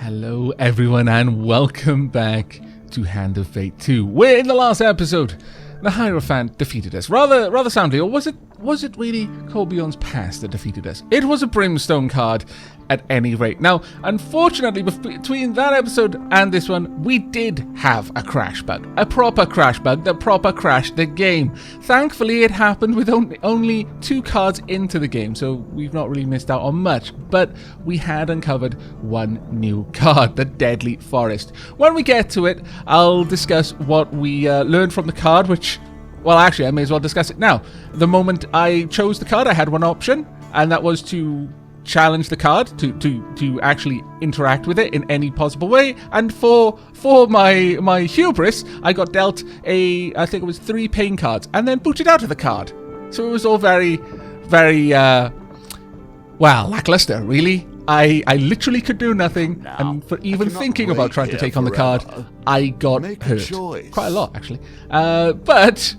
Hello everyone and welcome back to Hand of Fate 2, where in the last episode the Herophant defeated us rather soundly, or was it really Colbjorn's past that defeated us? It was a Brimstone card at any rate. Now, unfortunately, between that episode and this one, we did have a crash bug. A proper crash bug that proper crashed the game. Thankfully, it happened with only 2 cards into the game, so we've not really missed out on much. But we had uncovered one new card, the Deadly Forest. When we get to it, I'll discuss what we learned from the card, which... well, actually, I may as well discuss it now. The moment I chose the card, I had one option, and that was to challenge the card, to actually interact with it in any possible way. And for my hubris, I got dealt I think it was 3 pain cards, and then booted out of the card. So it was all very, lackluster, really. I literally could do nothing, and for even thinking about trying to take on the card, I got hurt. Quite a lot, actually. But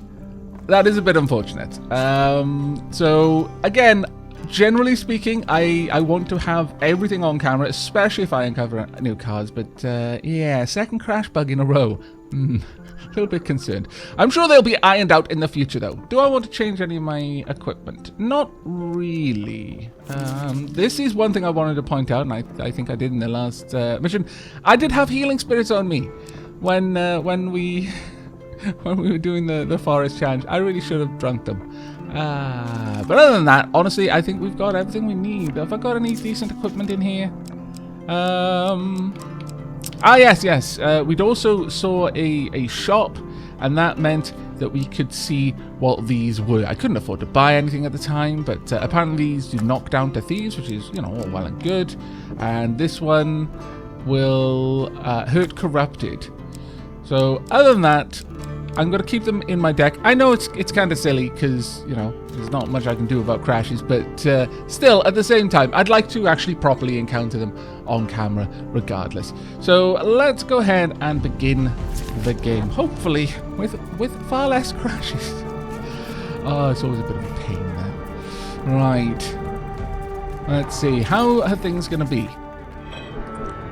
that is a bit unfortunate. So, again, generally speaking, I want to have everything on camera, especially if I uncover new cards. But, yeah, second crash bug in a row. A little bit concerned. I'm sure they'll be ironed out in the future, though. Do I want to change any of my equipment? Not really. This is one thing I wanted to point out, and I think I did in the last mission. I did have healing spirits on me when we were doing the forest challenge. I really should have drunk them. But other than that, honestly, I think we've got everything we need. Have I got any decent equipment in here? Yes. We'd also saw a shop, and that meant that we could see what these were. I couldn't afford to buy anything at the time, but apparently these do knock down to thieves, which is, all well and good. And this one will hurt corrupted. So other than that, I'm going to keep them in my deck. I know it's kind of silly because, there's not much I can do about crashes, but still, at the same time, I'd like to actually properly encounter them on camera regardless. So let's go ahead and begin the game, hopefully with far less crashes. Oh, it's always a bit of a pain there. Right. Let's see. How are things going to be?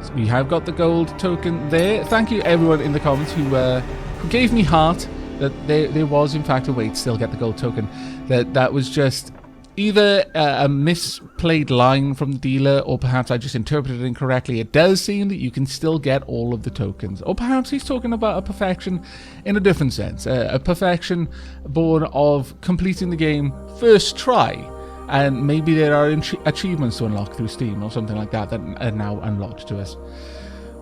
So we have got the gold token there. Thank you everyone in the comments who gave me heart that there was in fact a way to still get the gold token. That was just either a misplayed line from the dealer, or perhaps I just interpreted it incorrectly. It does seem that you can still get all of the tokens, or perhaps he's talking about a perfection in a different sense, a perfection born of completing the game first try, and maybe there are achievements to unlock through Steam or something like that are now unlocked to us.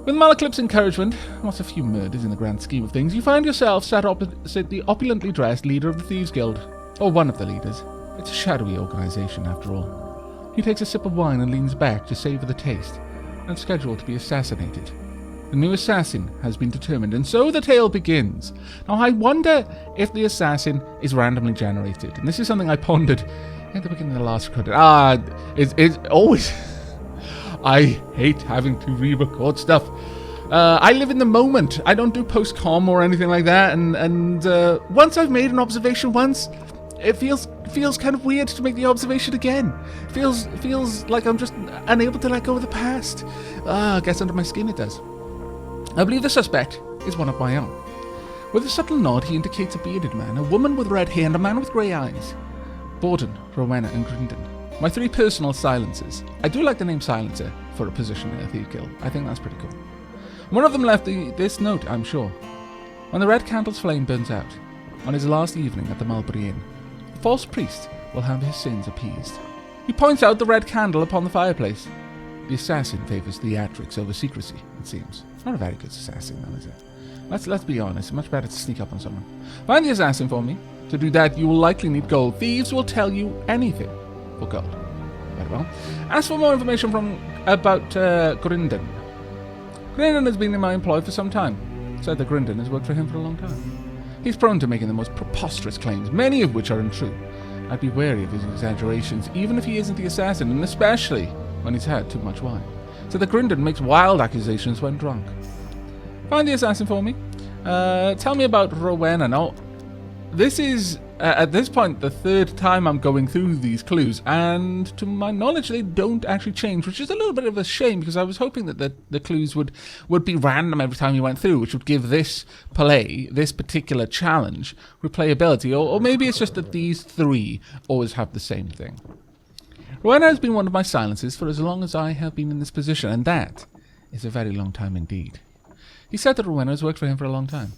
With Malaclip's encouragement, what's a few murders in the grand scheme of things, you find yourself sat opposite the opulently dressed leader of the Thieves Guild, or one of the leaders. It's a shadowy organization, after all. He takes a sip of wine and leans back to savor the taste, and scheduled to be assassinated. The new assassin has been determined, and so the tale begins. Now, I wonder if the assassin is randomly generated, and this is something I pondered at the beginning of the last recording. It's always... I hate having to re-record stuff. I live in the moment. I don't do post-com or anything like that, and once I've made an observation once, it feels kind of weird to make the observation again. Feels like I'm just unable to let go of the past. Gets under my skin, it does. I believe the suspect is one of my own. With a subtle nod, he indicates a bearded man, a woman with red hair, and a man with grey eyes. Borden, Rowena, and Grindon. My 3 personal silencers. I do like the name Silencer for a position in a Thief Guild. I think that's pretty cool. One of them left this note, I'm sure. When the red candle's flame burns out, on his last evening at the Mulberry Inn, the false priest will have his sins appeased. He points out the red candle upon the fireplace. The assassin favours theatrics over secrecy, it seems. Not a very good assassin, though, is it? Let's be honest, much better to sneak up on someone. Find the assassin for me. To do that, you will likely need gold. Thieves will tell you anything for gold. Very well. As for more information about Grindon. Grindon has been in my employ for some time. Said that Grindon has worked for him for a long time. He's prone to making the most preposterous claims, many of which are untrue. I'd be wary of his exaggerations, even if he isn't the assassin, and especially when he's had too much wine. So that Grindon makes wild accusations when drunk. Find the assassin for me. Tell me about Rowena. Now, this is, at this point, the third time I'm going through these clues, and to my knowledge, they don't actually change, which is a little bit of a shame, because I was hoping that the clues would be random every time you went through, which would give this play, this particular challenge, replayability, or maybe it's just that these three always have the same thing. Rowena has been one of my silences for as long as I have been in this position, and that is a very long time indeed. He said that Rowena has worked for him for a long time.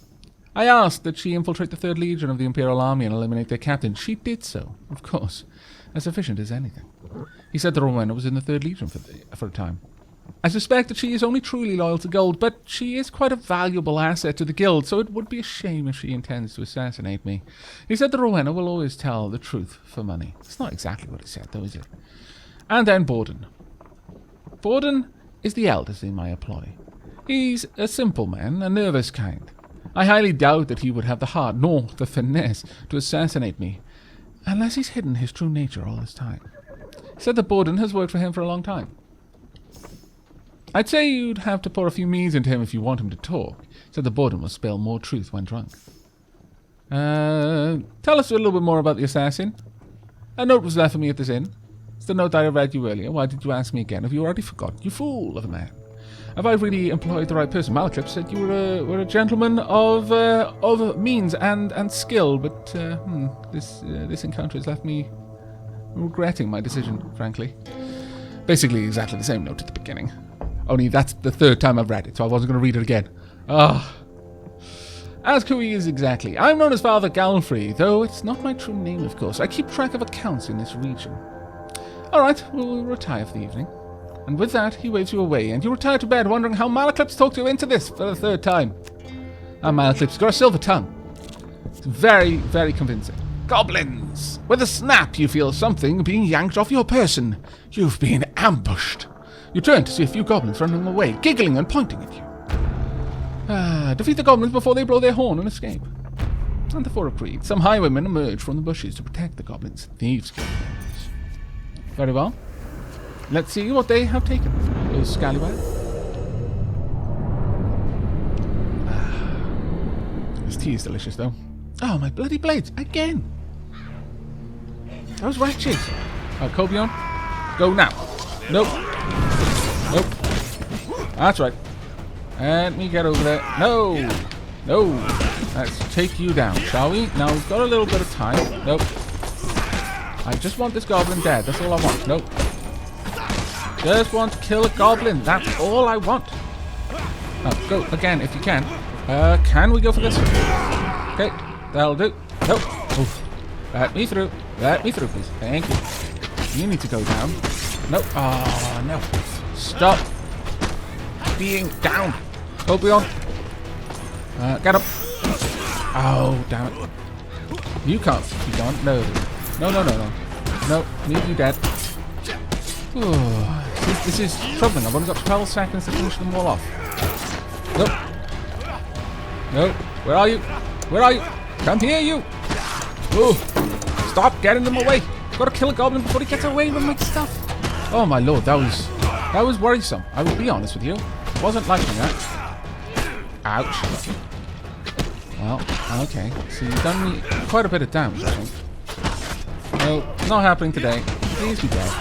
I asked that she infiltrate the 3rd Legion of the Imperial Army and eliminate their captain. She did so, of course, as efficient as anything. He said that Rowena was in the 3rd Legion for a time. I suspect that she is only truly loyal to gold, but she is quite a valuable asset to the guild, so it would be a shame if she intends to assassinate me. He said that Rowena will always tell the truth for money. It's not exactly what he said, though, is it? And then Borden. Borden is the eldest in my employ. He's a simple man, a nervous kind. I highly doubt that he would have the heart, nor the finesse, to assassinate me, unless he's hidden his true nature all this time. He said that Borden has worked for him for a long time. I'd say you'd have to pour a few meads into him if you want him to talk. He said that Borden will spill more truth when drunk. Tell us a little bit more about the assassin. A note was left for me at this inn. It's the note I read you earlier. Why did you ask me again? Have you already forgotten? You fool of a man. Have I really employed the right person? Malaclip said you were a gentleman of means and skill, but this encounter has left me regretting my decision, frankly. Basically exactly the same note at the beginning. Only that's the 3rd time I've read it, so I wasn't going to read it again. Ask who he is exactly. I'm known as Father Galfrey, though it's not my true name, of course. I keep track of accounts in this region. Alright, we'll retire for the evening. And with that, he waves you away, and you retire to bed wondering how Malaclip's talked you into this for the 3rd time. And Malaclip's got a silver tongue. It's very, very convincing. Goblins! With a snap, you feel something being yanked off your person. You've been ambushed. You turn to see a few goblins running away, giggling and pointing at you. Defeat the goblins before they blow their horn and escape. And the 4 agreed. Some highwaymen emerge from the bushes to protect the goblins. Thieves' guilds. Very well. Let's see what they have taken. Those scallywags. This tea is delicious, though. Oh, my bloody blades. Again. Those wretches. Colbjorn. Go now. Nope. Nope. That's right. Let me get over there. No. No. Let's take you down, shall we? Now, we've got a little bit of time. Nope. I just want this goblin dead. That's all I want. Nope. Just want to kill a goblin. That's all I want. Oh, go again if you can. Can we go for this? Okay, that'll do. Nope. Oof. Let me through. Let me through, please. Thank you. You need to go down. Nope. Oh, no. Stop being down. Colbjorn. Get up. Oh, damn it. You can't be gone. No. No, no, no, no. No, need you dead. Ooh. This is troubling. I've only got 12 seconds to finish them all off. Nope. Nope. Where are you? Where are you? Come here, you. Ooh. Stop getting them away. Gotta kill a goblin before he gets away with my stuff. Oh my lord, that was worrisome. I will be honest with you. Wasn't liking that. Ouch. Well, okay. So you've done me quite a bit of damage, I think. No, not happening today. Please be dead.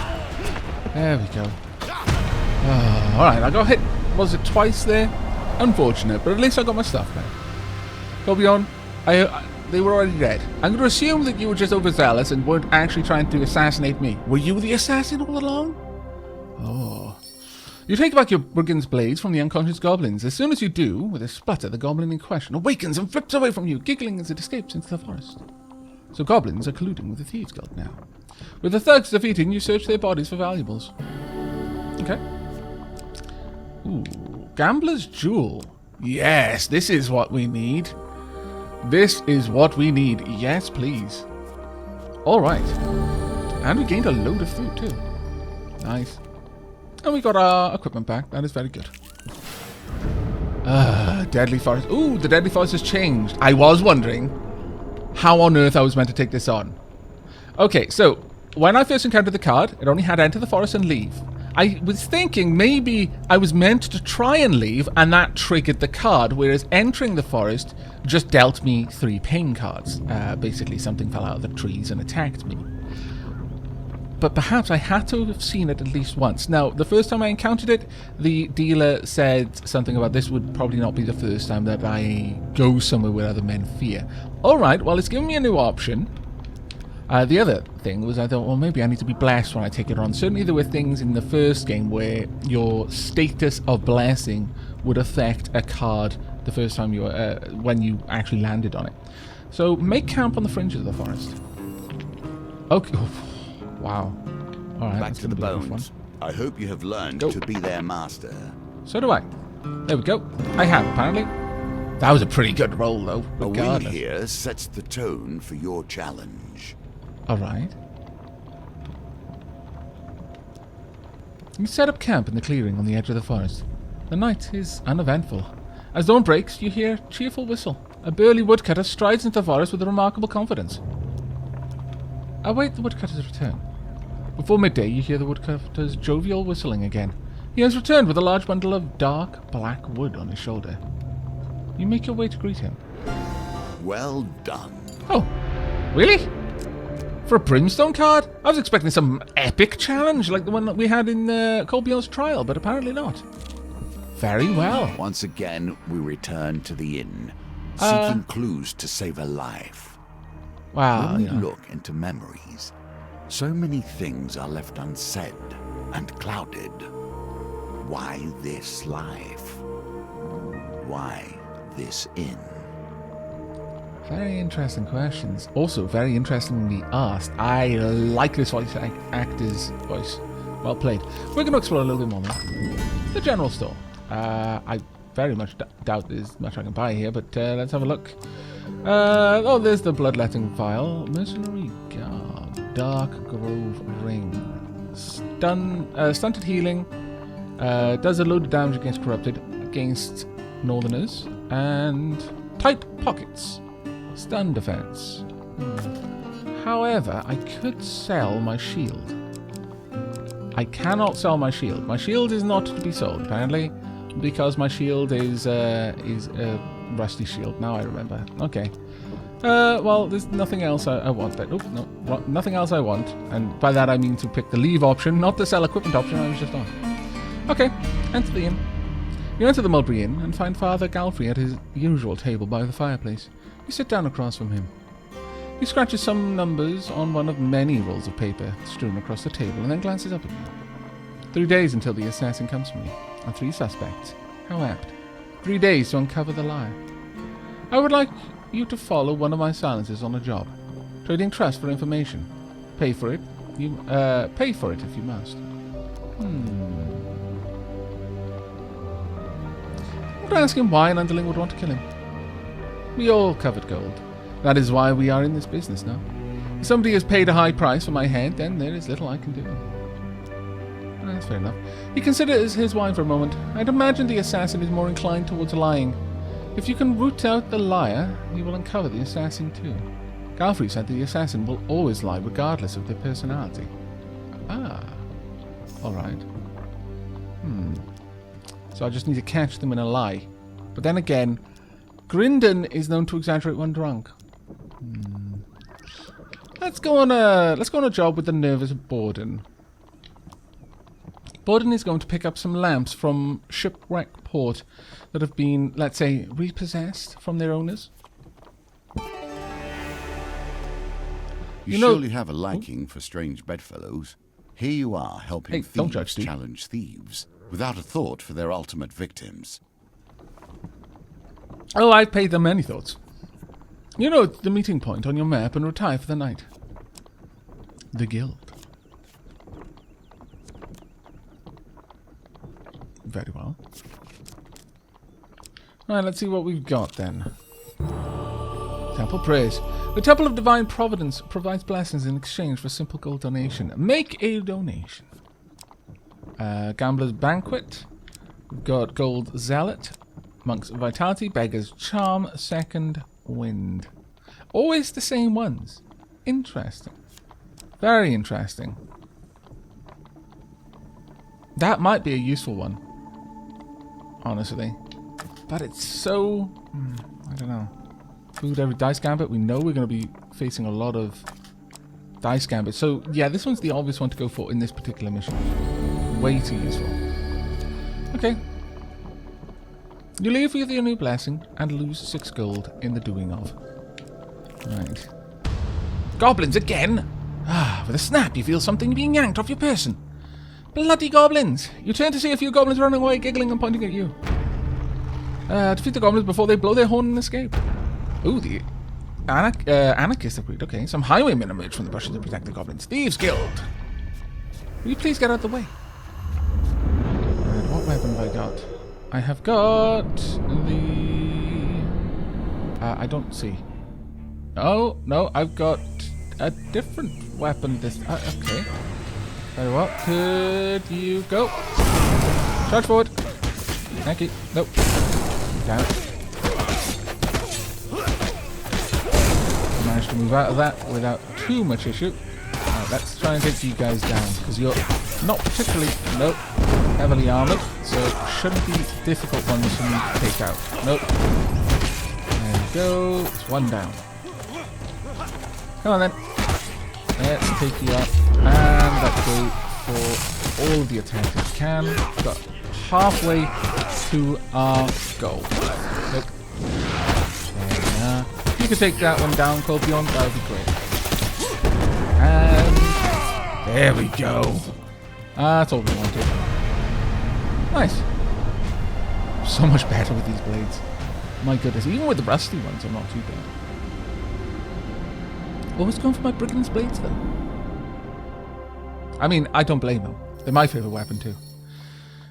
There we go. Alright, I got hit, was it twice there? Unfortunate, but at least I got my stuff back. Colbjorn, they were already dead. I'm going to assume that you were just overzealous and weren't actually trying to assassinate me. Were you the assassin all along? Oh. You take back your brigand's blades from the unconscious goblins. As soon as you do, with a sputter, the goblin in question awakens and flips away from you, giggling as it escapes into the forest. So goblins are colluding with the Thieves' Guild now. With the thugs defeated, you search their bodies for valuables. Okay. Ooh, Gambler's Jewel. Yes, this is what we need. This is what we need. Yes, please. All right. And we gained a load of food, too. Nice. And we got our equipment back. That is very good. Deadly Forest. Ooh, the Deadly Forest has changed. I was wondering how on earth I was meant to take this on. Okay, so when I first encountered the card, it only had enter the forest and leave. I was thinking maybe I was meant to try and leave, and that triggered the card, whereas entering the forest just dealt me 3 pain cards. Basically, something fell out of the trees and attacked me. But perhaps I had to have seen it at least once. Now, the first time I encountered it, the dealer said something about this would probably not be the first time that I go somewhere where other men fear. Alright, well, it's given me a new option. The other thing was I thought, well, maybe I need to be blessed when I take it on. Certainly there were things in the first game where your status of blessing would affect a card the first time you when you actually landed on it. So make camp on the fringes of the forest. Okay. Wow. Alright, back to the bones. I hope you have learned to be their master. So do I. There we go. I have, apparently. That was a pretty good roll, though. A win here sets the tone for your challenge. Alright. You set up camp in the clearing on the edge of the forest. The night is uneventful. As dawn breaks, you hear a cheerful whistle. A burly woodcutter strides into the forest with remarkable confidence. Await the woodcutter's return. Before midday, you hear the woodcutter's jovial whistling again. He has returned with a large bundle of dark black wood on his shoulder. You make your way to greet him. Well done. Oh, really? For a brimstone card? I was expecting some epic challenge like the one that we had in Colbjorn's trial, but apparently not. Very well. Once again, we return to the inn, seeking clues to save a life. Wow. When we look into memories, so many things are left unsaid and clouded. Why this life? Why this inn? Very interesting questions. Also, very interestingly asked. I like this voice actor's voice. Well played. We're going to explore a little bit more now. The general store. I very much doubt there's much I can buy here, but let's have a look. Oh, there's the bloodletting vial. Mercenary Guard. Dark Grove Ring. Stunted healing. Does a load of damage against corrupted, against northerners. And tight pockets. Stun defense. However, I could sell my shield. I cannot sell my shield. My shield is not to be sold, apparently, because my shield is a rusty shield. Now I remember. Okay. Well, there's nothing else I want. No, nothing else I want. And by that I mean to pick the leave option, not the sell equipment option I was just on. Okay, enter the inn. You enter the Mulberry Inn and find Father Galfrey at his usual table by the fireplace. You sit down across from him. He scratches some numbers on one of many rolls of paper strewn across the table and then glances up at you. 3 days until the assassin comes for me, and 3 suspects. How apt. 3 days to uncover the lie. I would like you to follow one of my silences on a job. Trading trust for information. Pay for it. Pay for it if you must. I would ask him why an underling would want to kill him. We all covered gold. That is why we are in this business now. If somebody has paid a high price for my head, then there is little I can do. That's fair enough. He considers his wine for a moment. I'd imagine the assassin is more inclined towards lying. If you can root out the liar, you will uncover the assassin too. Galfrey said the assassin will always lie regardless of their personality. Ah. Alright. So I just need to catch them in a lie. But then again, Grindon is known to exaggerate when drunk. Let's go on a job with the nervous Borden. Borden is going to pick up some lamps from Shipwreck Port that have been, let's say, repossessed from their owners. You surely have a liking for strange bedfellows. Here you are helping thieves challenge thieves without a thought for their ultimate victims. Oh, I've paid them many thoughts. You know the meeting point on your map and retire for the night. The Guild. Very well. Alright, let's see what we've got then. Temple Praise. The Temple of Divine Providence provides blessings in exchange for a simple gold donation. Make a donation. Gambler's Banquet. We've got Gold Zealot. Monk's Vitality, Beggar's Charm, Second Wind. Always the same ones. Interesting. Very interesting. That might be a useful one, honestly. But it's so... I don't know. Food every dice gambit. We know we're going to be facing a lot of dice gambits. So, yeah, this one's the obvious one to go for in this particular mission. Way too useful. Okay. You leave with your new blessing and lose 6 gold in the doing of. Right. Goblins again! Ah, with a snap you feel something being yanked off your person. Bloody goblins! You turn to see a few goblins running away, giggling and pointing at you. Defeat the goblins before they blow their horn and escape. Ooh, the anarchist agreed. Okay, some highwaymen emerge from the bushes to protect the goblins. Thieves Guild! Will you please get out of the way? Right, what weapon have I got? I have got the... I don't see. Oh, no, I've got a different weapon this... okay. Very well. Could you go? Charge forward. Thank you. Nope. Damn it. Managed to move out of that without too much issue. Right, let's try and take you guys down, because you're not particularly... Nope. Heavily armoured, so it shouldn't be difficult ones for me to take out. Nope. There we go. It's one down. Come on then. Let's take you up. And let's go for all of the attacks we can. We've got halfway to our goal. Nope. There we are. If you could take that one down, Colbjorn, that would be great. And there we go. That's all we wanted. Nice. So much better with these blades. My goodness, even with the rusty ones, I'm not too bad. Always going for my brigand's blades, though. I mean, I don't blame them. They're my favourite weapon, too.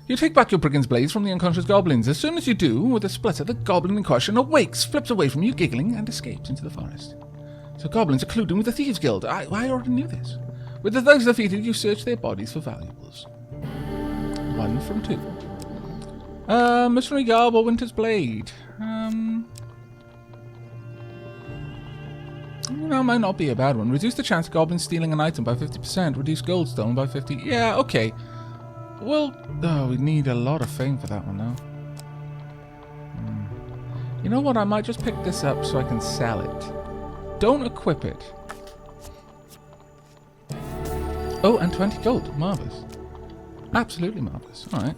You take back your brigand's blades from the unconscious goblins. As soon as you do, with a splitter, the goblin in question awakes, flips away from you, giggling, and escapes into the forest. So goblins are colluding with the Thieves Guild. I already knew this. With the thugs defeated, you search their bodies for valuables. 1 from 2. Missionary Garb or Winter's Blade? That might not be a bad one. Reduce the chance of goblins stealing an item by 50%. Reduce gold stolen by 50. Yeah, okay. Well, we need a lot of fame for that one, though. You know what? I might just pick this up so I can sell it. Don't equip it. Oh, and 20 gold. Marvellous. Absolutely marvellous. Alright.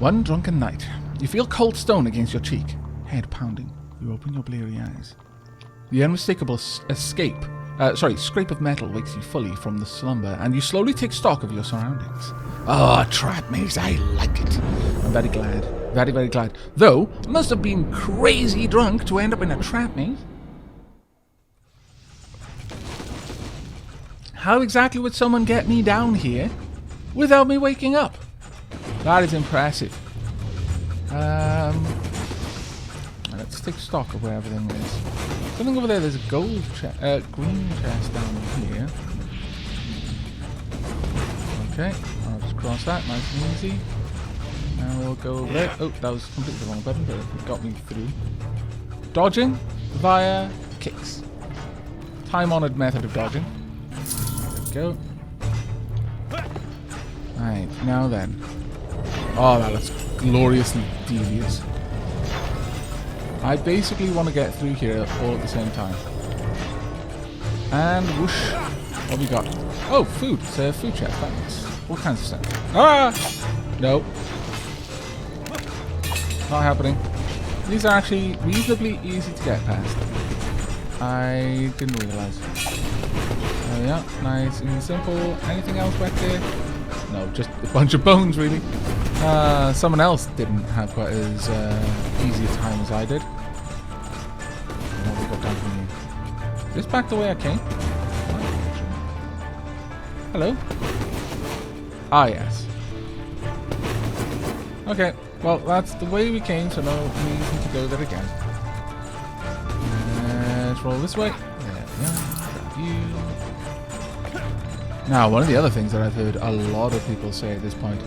One drunken night. You feel cold stone against your cheek. Head pounding. You open your bleary eyes. The unmistakable scrape of metal wakes you fully from the slumber, and you slowly take stock of your surroundings. Ah, trap maze, I like it. I'm very glad. Very, very glad. Though, I must have been crazy drunk to end up in a trap maze. How exactly would someone get me down here without me waking up? That is impressive. Let's take stock of where everything is. Something over there, there's a gold green chest down here. Okay, I'll just cross that, nice and easy. And we'll go over there. Oh, that was completely the wrong button, but it got me through. Dodging via kicks. Time-honored method of dodging. There we go. Right, now then. Oh, that looks gloriously devious. I basically want to get through here all at the same time. And whoosh. What have we got? Oh, food. It's a food chest. That's all kinds of stuff. Ah! No. Not happening. These are actually reasonably easy to get past. I didn't realise. There we are. Nice and simple. Anything else back there? No, just a bunch of bones, really. Someone else didn't have quite as easy a time as I did. What have we got down from here? Is this back the way I came? Hello? Ah, yes. Okay, well, that's the way we came, so no reason to go there again. Let's roll this way. There we are. Grab you. Now, one of the other things that I've heard a lot of people say at this point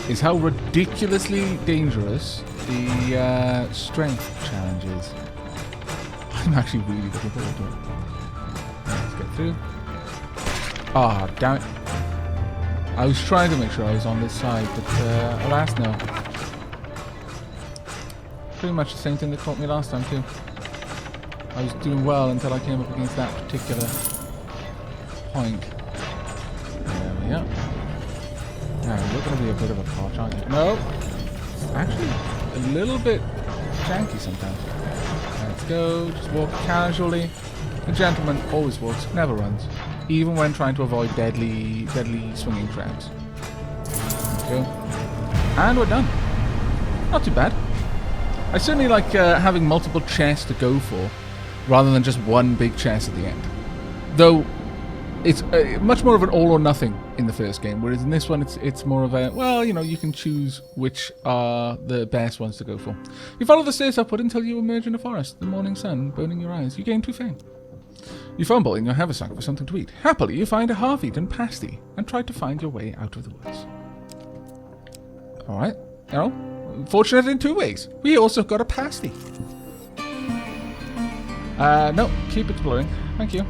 is how ridiculously dangerous the strength challenge is. I'm actually really looking forward to it. Let's get through. Ah, damn it. I was trying to make sure I was on this side, but alas, no. Pretty much the same thing that caught me last time, too. I was doing well until I came up against that particular point. There we go. Now, you're going to be a bit of a crotch, aren't you? No! It's actually a little bit janky sometimes. Let's go. Just walk casually. A gentleman always walks, never runs. Even when trying to avoid deadly swinging traps. There we go. And we're done. Not too bad. I certainly like having multiple chests to go for, rather than just one big chest at the end. Though, it's much more of an all or nothing in the first game, whereas in this one it's more of a, well, you know, you can choose which are the best ones to go for. You follow the stairs upward until you emerge in the forest, the morning sun burning your eyes. You gain 2 fame. You fumble in your haversack for something to eat. Happily, you find a half-eaten pasty and try to find your way out of the woods. Alright, you know, fortunate in 2 ways. We also got a pasty. No, keep exploring. Thank you.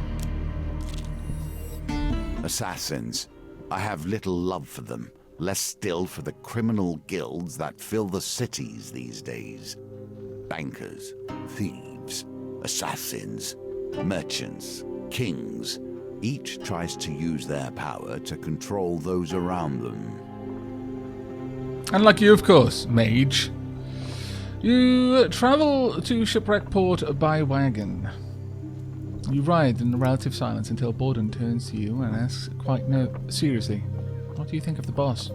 Assassins. I have little love for them, less still for the criminal guilds that fill the cities these days. Bankers, thieves, assassins, merchants, kings. Each tries to use their power to control those around them. And like you, of course, mage. You travel to Shipwreck Port by wagon. You ride in relative silence until Borden turns to you and asks quite seriously, what do you think of the boss?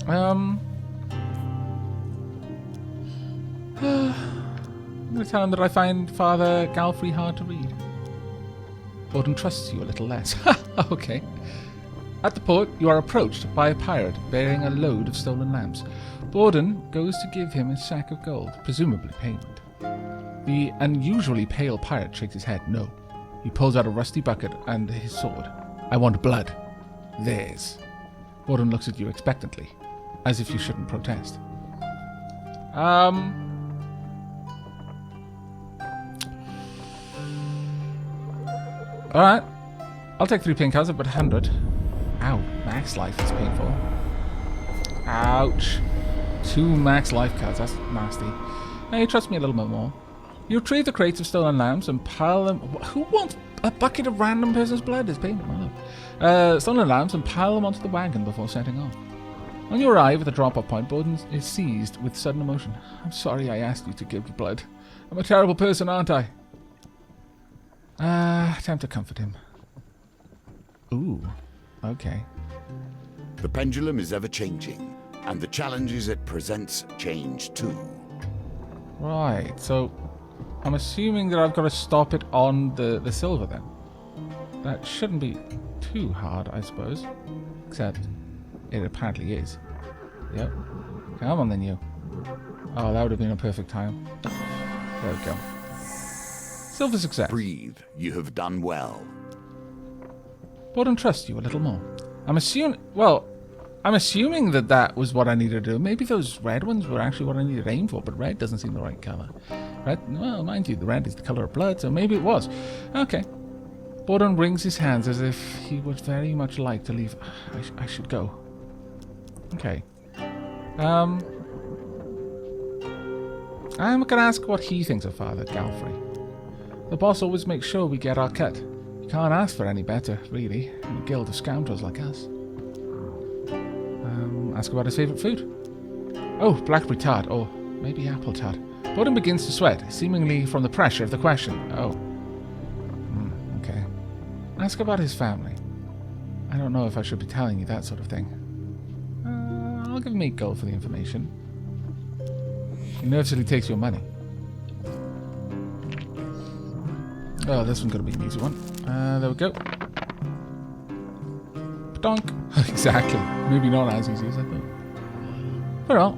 I'm going to tell him that I find Father Galfrey hard to read. Borden trusts you a little less. Okay. At the port, you are approached by a pirate bearing a load of stolen lamps. Borden goes to give him a sack of gold, presumably payment. The unusually pale pirate shakes his head. No. He pulls out a rusty bucket and his sword. I want blood. Theirs. Borden looks at you expectantly, as if you shouldn't protest. Alright. I'll take 3 pink cards, but 100. Ow. Max life is painful. Ouch. 2 max life cards. That's nasty. Now you trust me a little bit more. You retrieve the crates of stolen lamps and pile them... Who wants a bucket of random person's blood? It's payment, my love. Stolen lamps and pile them onto the wagon before setting off. When you arrive at the drop-off point, Borden is seized with sudden emotion. I'm sorry I asked you to give blood. I'm a terrible person, aren't I? Time to comfort him. Ooh. Okay. The pendulum is ever changing, and the challenges it presents change too. Right, so I'm assuming that I've got to stop it on the silver then. That shouldn't be too hard, I suppose. Except it apparently is. Yep. Come on then, you. Oh, that would have been a perfect time. There we go. Silver success. Breathe. You have done well. Borden trusts you a little more. I'm assuming that that was what I needed to do. Maybe those red ones were actually what I needed to aim for, but red doesn't seem the right color. Red, well, mind you, the red is the color of blood, so maybe it was. Okay. Borden wrings his hands as if he would very much like to leave. I should go. Okay. I'm going to ask what he thinks of Father Galfrey. The boss always makes sure we get our cut. You can't ask for any better, really, in a guild of scoundrels like us. Ask about his favourite food. Oh, blackberry tart, or maybe apple tart. Borden begins to sweat, seemingly from the pressure of the question. Oh. Okay. Ask about his family. I don't know if I should be telling you that sort of thing. I'll give him 8 gold for the information. He nervously takes your money. Oh, this one's going to be an easy one. There we go. Donk. Exactly. Maybe not as easy as I thought. Well.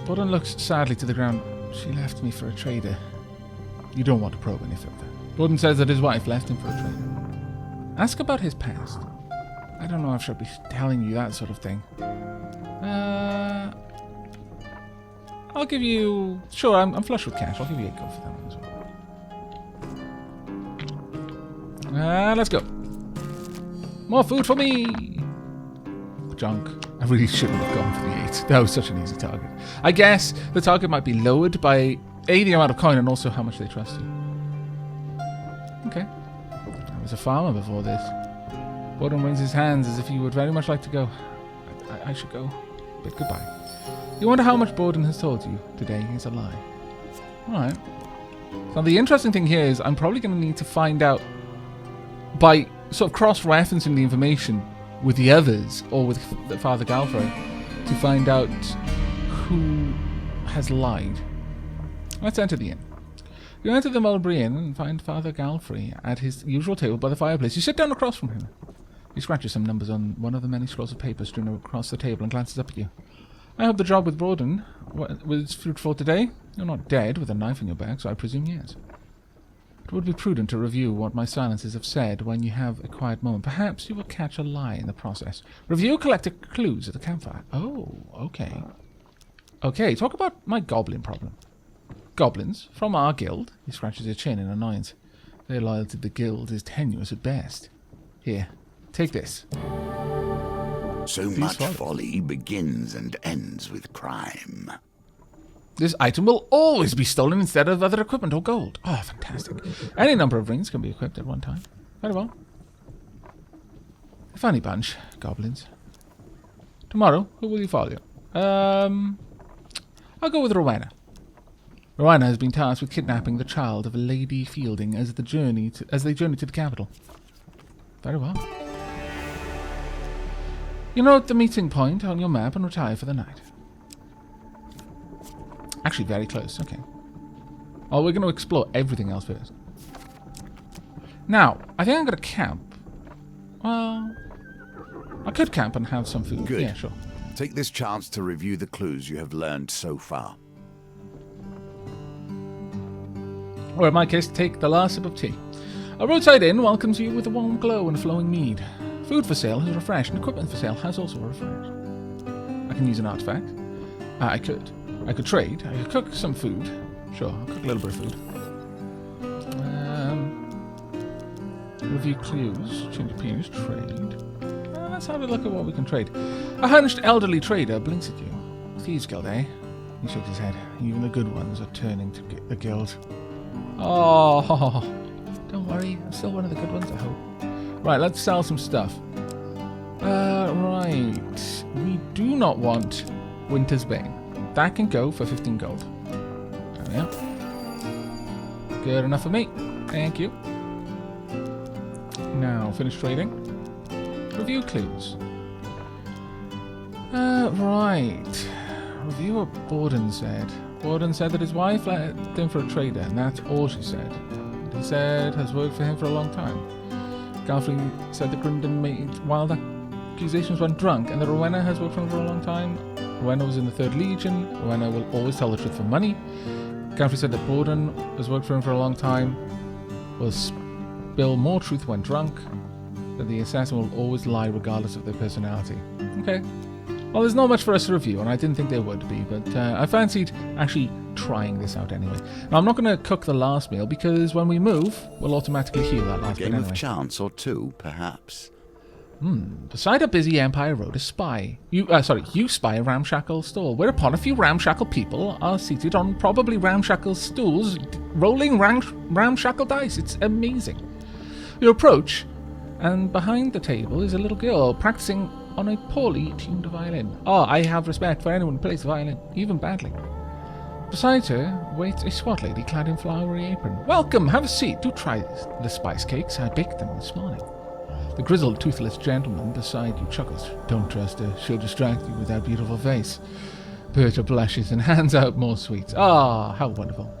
Borden looks sadly to the ground. She left me for a trader. You don't want to probe any further. Borden says that his wife left him for a trader. Ask about his past. I don't know if I should be telling you that sort of thing. I'll give you... Sure, I'm flush with cash. I'll give you 8 gold for that one as well. Let's go. More food for me! Junk. I really shouldn't have gone for the 8. That was such an easy target. I guess the target might be lowered by A, the amount of coin, and also how much they trust you. Okay. I was a farmer before this. Boredom wrings his hands as if he would very much like to go. I should go. But goodbye. You wonder how much Borden has told you today is a lie. Alright. Now the interesting thing here is I'm probably going to need to find out by sort of cross-referencing the information with the others or with Father Galfrey to find out who has lied. Let's enter the inn. You enter the Mulberry Inn and find Father Galfrey at his usual table by the fireplace. You sit down across from him. He scratches some numbers on one of the many scrolls of paper strewn across the table and glances up at you. I hope the job with Borden was fruitful today. You're not dead with a knife in your back, so I presume yes. It would be prudent to review what my silences have said when you have a quiet moment. Perhaps you will catch a lie in the process. Review collected clues at the campfire. Oh, okay. Okay, talk about my goblin problem. Goblins from our guild. He scratches his chin in annoyance. Their loyalty to the guild is tenuous at best. Here, take this. So much folly begins and ends with crime. This item will always be stolen instead of other equipment or gold. Oh, fantastic. Any number of rings can be equipped at one time. Very well. A funny bunch, goblins. Tomorrow, who will you follow? I'll go with Rowena. Rowena has been tasked with kidnapping the child of a Lady Fielding as they journey to the capital. Very well. You note the meeting point on your map and retire for the night. Actually, very close. Okay. Oh, we're going to explore everything else first. Now, I think I'm going to camp. Well, I could camp and have some food. Good. Yeah, sure. Take this chance to review the clues you have learned so far. Or in my case, take the last sip of tea. A roadside inn welcomes you with a warm glow and flowing mead. Food for sale has refreshed, and equipment for sale has also refreshed. I can use an artifact. I could trade. I could cook some food. Sure, I'll cook a little bit of food. Review clues. Change appearance. Trade. Let's have a look at what we can trade. A hunched elderly trader blinks at you. Thieves Guild, eh? He shakes his head. Even the good ones are turning to the guild. Oh, don't worry. I'm still one of the good ones, I hope. Right, let's sell some stuff. Right. We do not want Winter's Bane. That can go for 15 gold. There we are. Good enough for me. Thank you. Now, finish trading. Review clues. Right. Review what Borden said. Borden said that his wife let him for a trader, and that's all she said. What he said has worked for him for a long time. Galfrey said that Grimden made wild accusations when drunk, and that Rowena has worked for him for a long time. Rowena was in the 3rd Legion. Rowena will always tell the truth for money. Galfrey said that Borden has worked for him for a long time, will spill more truth when drunk, that the assassin will always lie regardless of their personality. Okay. Well, there's not much for us to review, and I didn't think there would be, but I fancied actually trying this out anyway. Now, I'm not going to cook the last meal, because when we move, we'll automatically heal that last bit anyway. A game of chance or two, perhaps. Beside a busy Empire Road, a spy. You spy a ramshackle stall, whereupon a few ramshackle people are seated on probably ramshackle stools, rolling ramshackle dice. It's amazing. You approach, and behind the table is a little girl practicing on a poorly tuned violin. Oh, I have respect for anyone who plays the violin, even badly. Beside her waits a squat lady clad in flowery apron. Welcome, have a seat. Do try the spice cakes. I baked them this morning. The grizzled, toothless gentleman beside you chuckles. Don't trust her. She'll distract you with that beautiful face. Berta blushes and hands out more sweets. Ah, how wonderful.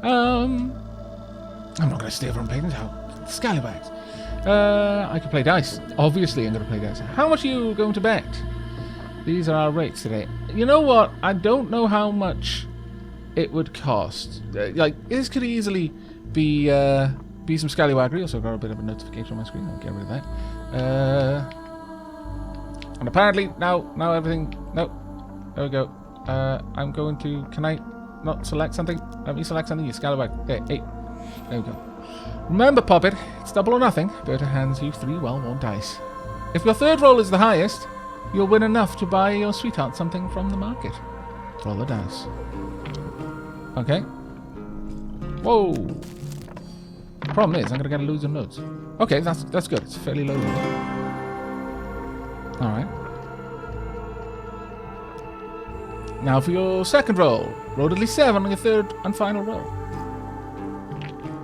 I'm not going to stay over on Peyton's house. Scallywags. I can play dice. Obviously, I'm going to play dice. How much are you going to bet? These are our rates today. You know what? I don't know how much it would cost. This could easily be some scallywaggery. Also got a bit of a notification on my screen. I'll get rid of that. And apparently, now everything... No. There we go. I'm going to... Can I not select something? Let me select something. You scallywag. There we go. Remember, Puppet, it's double or nothing. Berta hands you 3 well-worn dice. If your third roll is the highest, you'll win enough to buy your sweetheart something from the market. Roll the dice. Okay. Whoa. Problem is, I'm going to get a loads and loads. Okay, that's good. It's fairly low roll. Alright. Now for your second roll. Roll at least 7 on your third and final roll.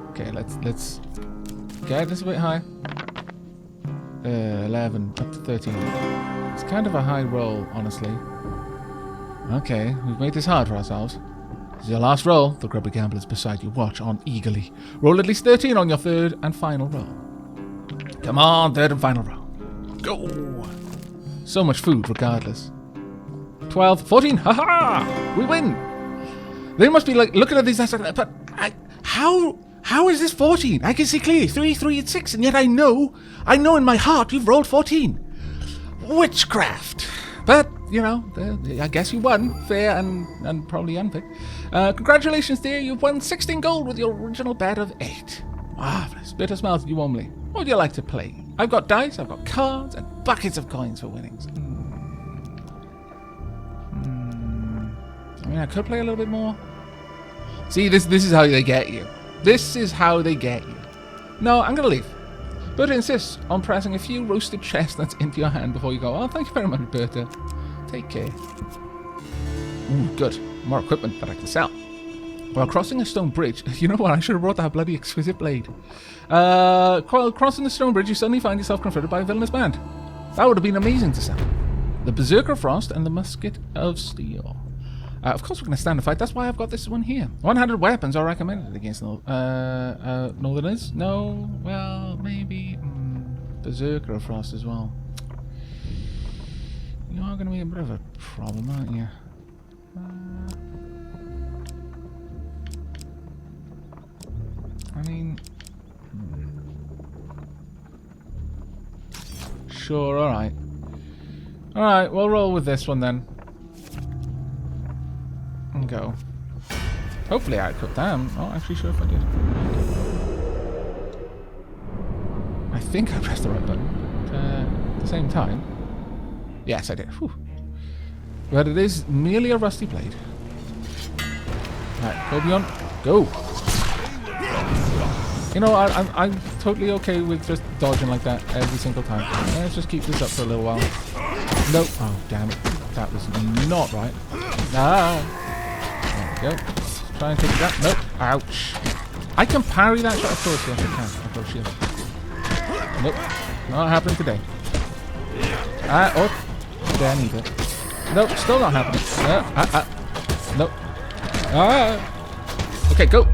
Okay, let's get this a bit high. 11 up to 13. It's kind of a high roll, honestly. Okay, we've made this hard for ourselves. This is your last roll. The grubby gamblers beside you watch on eagerly. Roll at least 13 on your third and final roll. Come on, third and final roll. Go! So much food, regardless. 12, 14, haha! We win! They must be like, looking at these, but how is this 14? I can see clearly 3, 3, and 6, and yet I know in my heart you've rolled 14. Witchcraft! But, you know, I guess you won. Fair and probably unfair. Congratulations, dear. You've won 16 gold with your original bet of 8. Marvellous. Bitter smells at you warmly. What would you like to play? I've got dice, I've got cards, and buckets of coins for winnings. I mean, I could play a little bit more. See, this is how they get you. This is how they get you. No, I'm going to leave. Berta insists on pressing a few roasted chestnuts into your hand before you go. Oh, thank you very much, Berta. Take care. Ooh, good. More equipment that I can sell. While crossing a stone bridge... You know what? I should have brought that bloody exquisite blade. While crossing the stone bridge, you suddenly find yourself confronted by a villainous band. That would have been amazing to sell. The Berserker of Frost and the Musket of Steel. Of course we're going to stand and fight. That's why I've got this one here. One-handed weapons are recommended against Northerners. No, well, maybe Berserker of Frost as well. You are going to be a bit of a problem, aren't you? I mean... Sure, alright. Alright, we'll roll with this one then. And go. Hopefully I could. Damn. Oh, actually, sure if I did. I think I pressed the right button. But, at the same time. Yes, I did. Whew. But it is merely a rusty blade. Alright, Colbjorn, go! You know, I'm totally okay with just dodging like that every single time. Let's just keep this up for a little while. Nope. Oh, damn it. That was not right. Ah! There we go. Let's try and take that. Nope. Ouch. I can parry that shot. Of course, yes, I can. I've got a shield. Nope. Not happening today. Oh. There, I need it. Nope. Still not happening. Nope. Ah. Okay, go.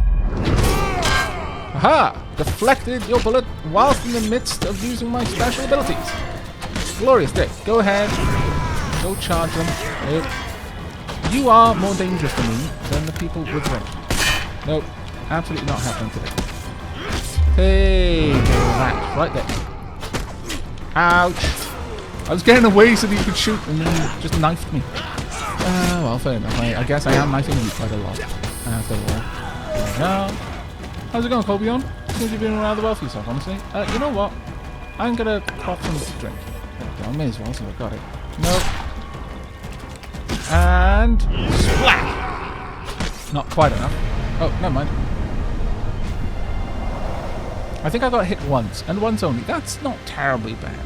Aha! Deflected your bullet whilst in the midst of using my special abilities. Glorious day. Go ahead. Go charge them. Nope. You are more dangerous to me than the people with range. Nope. Absolutely not happening today. Hey, that right there. Ouch. I was getting away so that you could shoot and then you just knifed me. Well, fair enough. I guess I am knifing you quite a lot. After all. There we go. How's it going, Colbjorn? Seems you've been rather well for yourself, honestly. You know what? I'm gonna cough some drink. There we go. I may as well, so I've got it. Nope. And splat! Not quite enough. Oh, never mind. I think I got hit once, and once only. That's not terribly bad.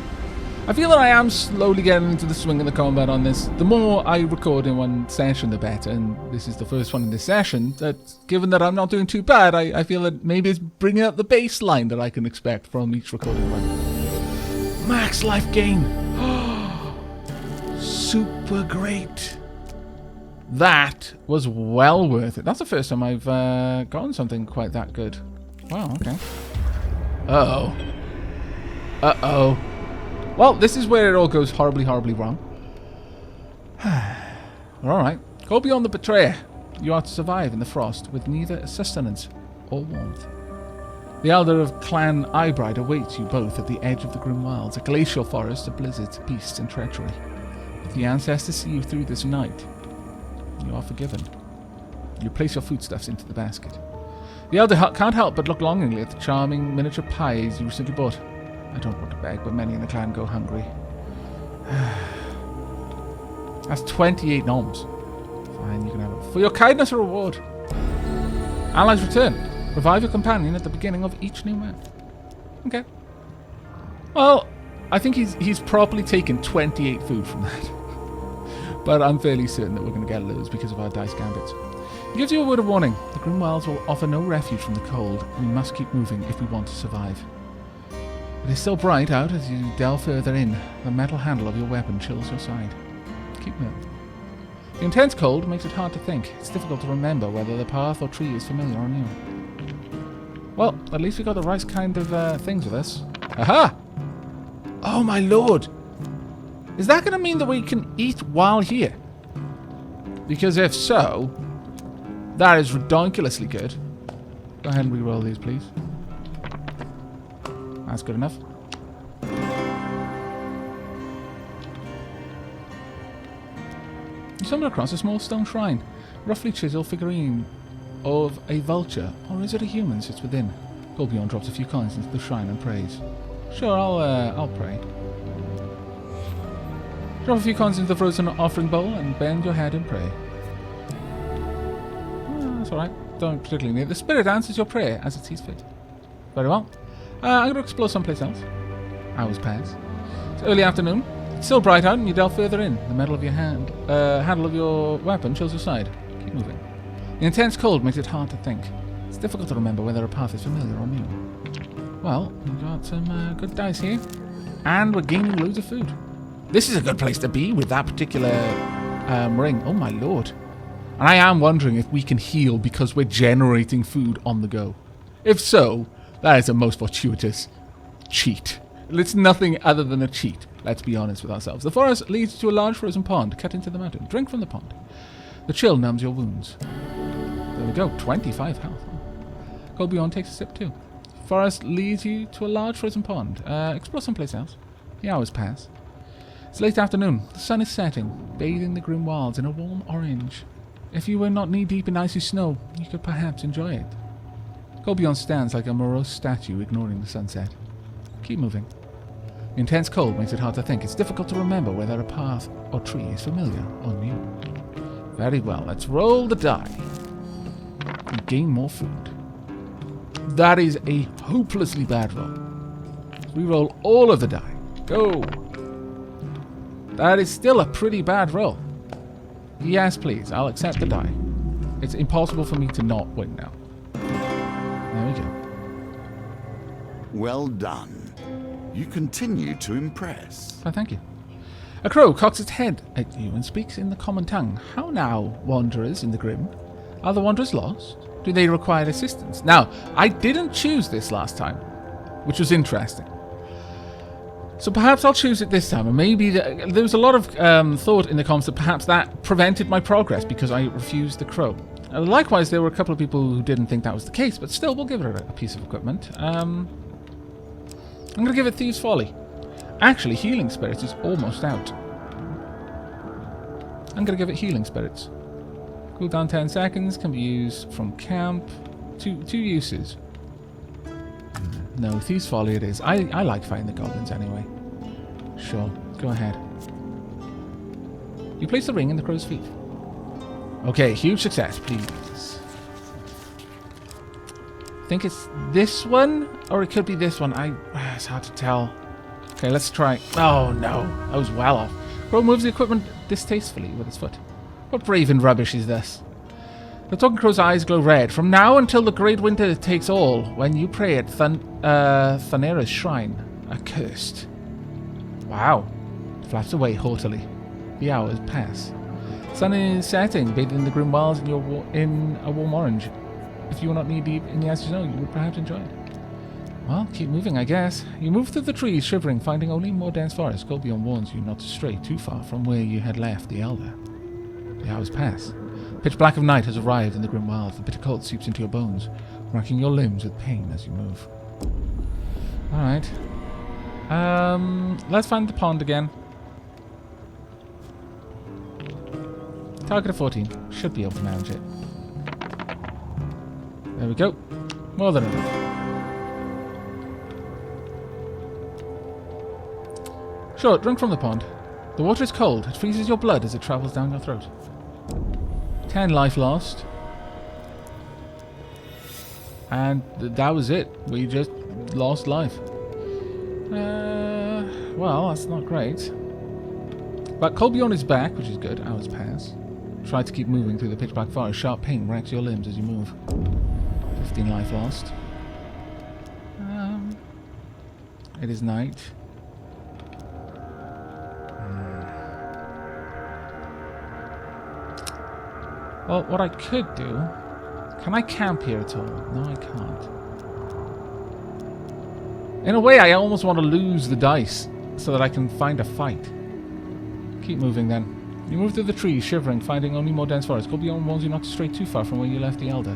I feel that I am slowly getting into the swing of the combat on this. The more I record in one session, the better, and this is the first one in this session. That, given that I'm not doing too bad, I feel that maybe it's bringing up the baseline that I can expect from each recording run. Max life gain! Super great! That was well worth it. That's the first time I've gotten something quite that good. Wow, okay. Uh-oh. Uh-oh. Well, this is where it all goes horribly, horribly wrong. Alright. Go beyond the betrayer. You are to survive in the frost with neither sustenance or warmth. The elder of Clan Eyebright awaits you both at the edge of the grim wilds, a glacial forest of blizzards, beasts, and treachery. If the ancestors see you through this night, you are forgiven. You place your foodstuffs into the basket. The elder can't help but look longingly at the charming miniature pies you recently bought. I don't want to beg, but many in the clan go hungry. That's 28 noms. Fine, you can have it. For your kindness, a reward. Allies return. Revive your companion at the beginning of each new map. Okay. Well, I think he's properly taken 28 food from that. But I'm fairly certain that we're going to get loads because of our dice gambits. He gives you a word of warning. The grim wilds will offer no refuge from the cold. We must keep moving if we want to survive. It is still bright out as you delve further in. The metal handle of your weapon chills your side. Keep moving. The intense cold makes it hard to think. It's difficult to remember whether the path or tree is familiar or new. Well, at least we got the right kind of things with us. Aha! Oh my lord! Is that going to mean that we can eat while here? Because if so, that is ridiculously good. Go ahead and re-roll these, please. That's good enough. You stumble across a small stone shrine. Roughly chiseled figurine of a vulture, or is it a human sits within? Colbjorn drops a few coins into the shrine and prays. Sure, I'll pray. Drop a few coins into the frozen offering bowl and bend your head and pray. That's alright. Don't particularly need it. The spirit answers your prayer as it sees fit. Very well. I'm going to explore someplace else. Hours pass. It's early afternoon. It's still bright out and you delve further in. The metal of your handle of your weapon chills your side. Keep moving. The intense cold makes it hard to think. It's difficult to remember whether a path is familiar or new. Well, we've got some good dice here. And we're gaining loads of food. This is a good place to be with that particular ring. Oh my lord. And I am wondering if we can heal because we're generating food on the go. If so, that is a most fortuitous cheat. It's nothing other than a cheat. Let's be honest with ourselves. The forest leads to a large frozen pond cut into the mountain. Drink from the pond. The chill numbs your wounds. There we go. 25 health. Colbjorn takes a sip too. Forest leads you to a large frozen pond. Explore someplace else. The hours pass. It's late afternoon. The sun is setting, bathing the grim wilds in a warm orange. If you were not knee-deep in icy snow, you could perhaps enjoy it. Colbjorn stands like a morose statue, ignoring the sunset. Keep moving. The intense cold makes it hard to think. It's difficult to remember whether a path or tree is familiar or new. Very well, let's roll the die. And gain more food. That is a hopelessly bad roll. We roll all of the die. Go! That is still a pretty bad roll. Yes, please. I'll accept the die. It's impossible for me to not win now. There we go. Well done. You continue to impress. Oh, thank you. A crow cocks its head at you and speaks in the common tongue. How now, wanderers in the grim? Are the wanderers lost? Do they require assistance? Now, I didn't choose this last time, which was interesting. So perhaps I'll choose it this time, and maybe there was a lot of thought in the comments that perhaps that prevented my progress because I refused the crow. Likewise, there were a couple of people who didn't think that was the case, but still, we'll give it a piece of equipment. I'm going to give it Thieves' Folly. Actually, Healing Spirits is almost out. I'm going to give it Healing Spirits. Cooldown 10 seconds, can be used from camp. Two uses. No, Thieves' Folly it is. I like fighting the goblins anyway. Sure, go ahead. You place the ring in the crow's feet. Okay, huge success, please. I think it's this one, or it could be this one. It's hard to tell. Okay, let's try. Oh no, I was well off. Crow moves the equipment distastefully with its foot. What raven rubbish is this? The talking crow's eyes glow red. From now until the great winter takes all, when you pray at Thanera's shrine, accursed. Wow. Flaps away haughtily. The hours pass. Sun is setting, bathing the grim wilds in a warm orange. If you were not knee-deep in the icy snow, you would perhaps enjoy it. Well, keep moving, I guess. You move through the trees, shivering, finding only more dense forest. Colbjorn warns you not to stray too far from where you had left the Elder. The hours pass. Pitch black of night has arrived in the grim wilds. The bitter cold seeps into your bones, racking your limbs with pain as you move. Alright. Let's find the pond again. Target of 14. Should be able to manage it. There we go. More than enough. Sure, drink from the pond. The water is cold. It freezes your blood as it travels down your throat. 10 life lost. And that was it. We just lost life. Well, that's not great. But Colbjorn is back, which is good. Hours pass. Try to keep moving through the pitch black forest. Sharp pain racks your limbs as you move. 15 life lost. It is night. Well, what I could do... Can I camp here at all? No, I can't. In a way, I almost want to lose the dice so that I can find a fight. Keep moving then. You move through the trees, shivering, finding only more dense forest. Colbjorn warns you not to stray too far from where you left the Elder.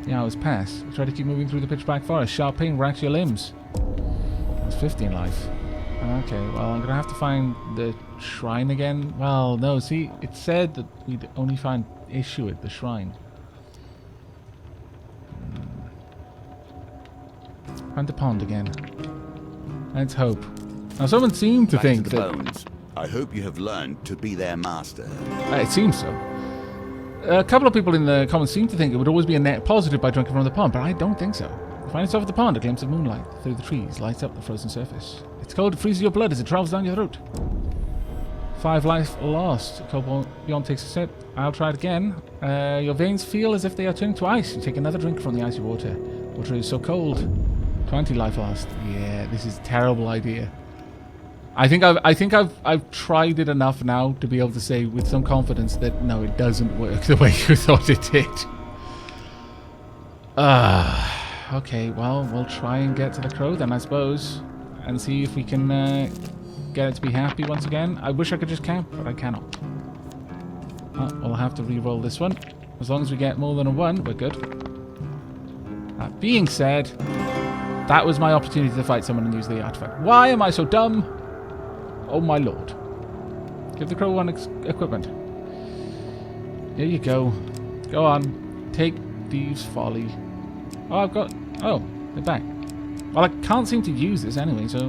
The hours pass. You try to keep moving through the pitch black forest. Sharp pain racks your limbs. That's 15 life. Okay, well, I'm going to have to find the shrine again. Well, no, see, it said that we'd only find issue at the shrine. Find the pond again. Let's hope. Now, someone seemed to think that... Bones. I hope you have learned to be their master. It seems so. A couple of people in the comments seem to think it would always be a net positive by drinking from the pond, but I don't think so. You find yourself at the pond, a glimpse of moonlight through the trees lights up the frozen surface. It's cold, it freezes your blood as it travels down your throat. 5 life lost. Colbjorn takes a sip. I'll try it again. Your veins feel as if they are turning to ice. You take another drink from the icy water. Water is so cold. 20 life lost. Yeah, this is a terrible idea. I think I've tried it enough now to be able to say with some confidence that no, it doesn't work the way you thought it did. Okay, well, we'll try and get to the crow then, I suppose, and see if we can get it to be happy once again. I wish I could just camp, but I cannot. We'll have to re-roll this one. As long as we get more than a 1, we're good. That being said, that was my opportunity to fight someone and use the artifact. Why am I so dumb? Oh my lord. Give the crow 1 equipment. Here you go. Go on. Take Thieves' Folly. Oh, I've got... Oh, they're back. Well, I can't seem to use this anyway, so...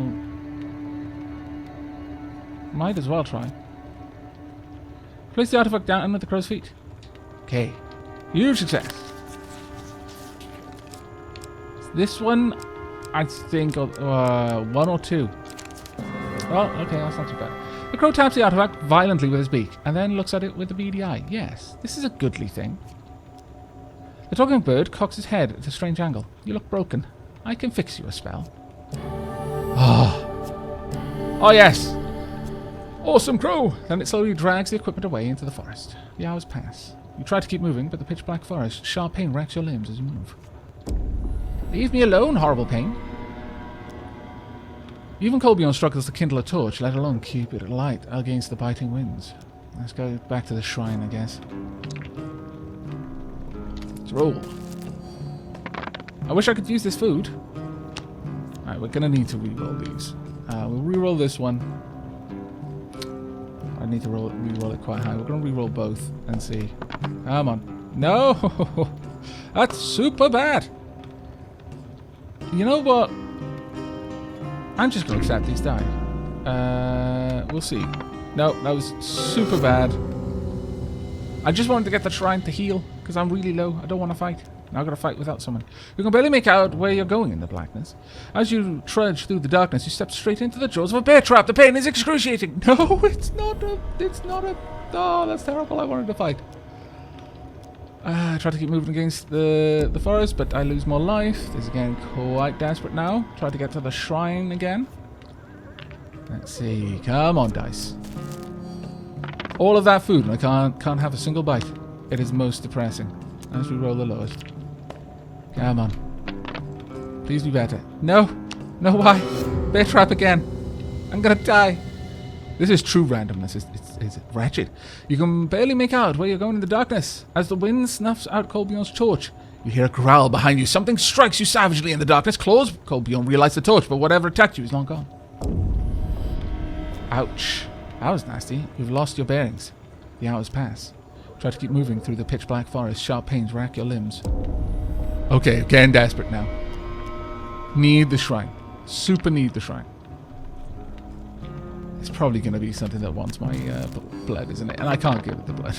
Might as well try. Place the artifact down under the crow's feet. Okay. Huge success. This one, I think, 1 or 2. Oh, okay, that's not too bad. The crow taps the artifact violently with his beak, and then looks at it with a beady eye. Yes, this is a goodly thing. The talking bird cocks his head at a strange angle. You look broken. I can fix you a spell. Oh yes! Awesome crow! Then it slowly drags the equipment away into the forest. The hours pass. You try to keep moving, but the pitch black forest, sharp pain racks your limbs as you move. Leave me alone, horrible pain. Even Colbjorn struggles to kindle a torch, let alone keep it alight against the biting winds. Let's go back to the shrine, I guess. Let's roll. I wish I could use this food. Alright, we're going to need to re-roll these. We'll re-roll this one. I need to re-roll it quite high. We're going to re-roll both and see. Come on. No! That's super bad! You know what? I'm just going to accept these die. We'll see. No, that was super bad. I just wanted to get the shrine to heal, because I'm really low. I don't want to fight. Now I've got to fight without someone. You can barely make out where you're going in the blackness. As you trudge through the darkness, you step straight into the jaws of a bear trap. The pain is excruciating. No, it's not a... Oh, that's terrible. I wanted to fight. I try to keep moving against the forest, but I lose more life. This is getting quite desperate now. Try to get to the shrine again. Let's see. Come on, dice. All of that food, and I can't have a single bite. It is most depressing. As we roll the lowest. Come on. Please be better. No. No, why? Bear trap again. I'm gonna die. This is true randomness. It's wretched. You can barely make out where you're going in the darkness. As the wind snuffs out Colbjorn's torch, you hear a growl behind you. Something strikes you savagely in the darkness. Claws. Colbjorn relights the torch, but whatever attacked you is long gone. Ouch. That was nasty. You've lost your bearings. The hours pass. Try to keep moving through the pitch black forest. Sharp pains rack your limbs. Okay, getting desperate now. Need the shrine. Super need the shrine. It's probably going to be something that wants my blood, isn't it? And I can't give it the blood.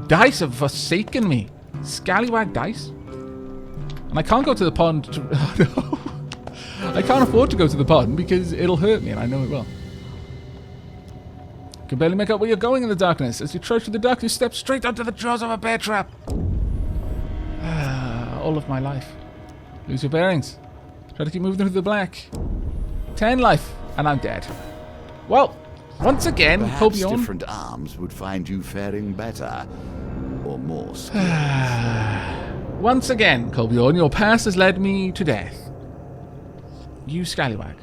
Dice have forsaken me. Scallywag dice. And I can't go to the pond. Oh, no. I can't afford to go to the pond because it'll hurt me, and I know it will. You can barely make out where you're going in the darkness. As you trudge through the dark, you step straight onto the jaws of a bear trap. All of my life. Lose your bearings. Try to keep moving through the black. 10 life, and I'm dead. Well, once again, Perhaps Colbjorn. different arms would find you faring better, or more skilled. Once again, Colbjorn, your past has led me to death. You scallywag.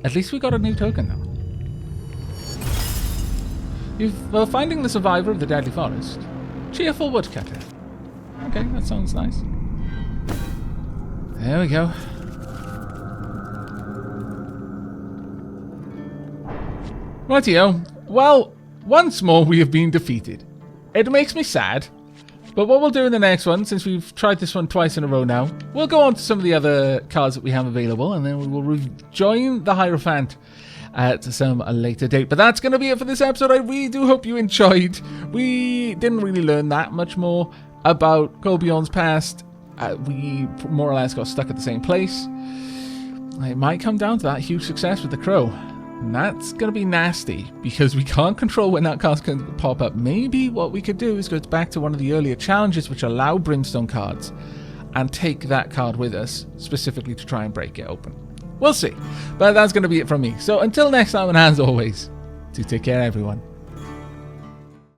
At least we got a new token, though. Finding the survivor of the deadly forest. Cheerful woodcutter. Okay, that sounds nice. There we go. Rightio. Well, once more we have been defeated. It makes me sad. But what we'll do in the next one, since we've tried this one twice in a row now, we'll go on to some of the other cards that we have available, and then we will rejoin the Herophant at some later date. But that's going to be it for this episode. I really do hope you enjoyed. We didn't really learn that much more about Colbjorn's past. We more or less got stuck at the same place. It might come down to that huge success with the crow. And that's going to be nasty, because we can't control when that card's going to pop up. Maybe what we could do is go back to one of the earlier challenges which allow brimstone cards, and take that card with us, specifically to try and break it open. We'll see. But that's going to be it from me. So until next time, and as always, do take care, everyone.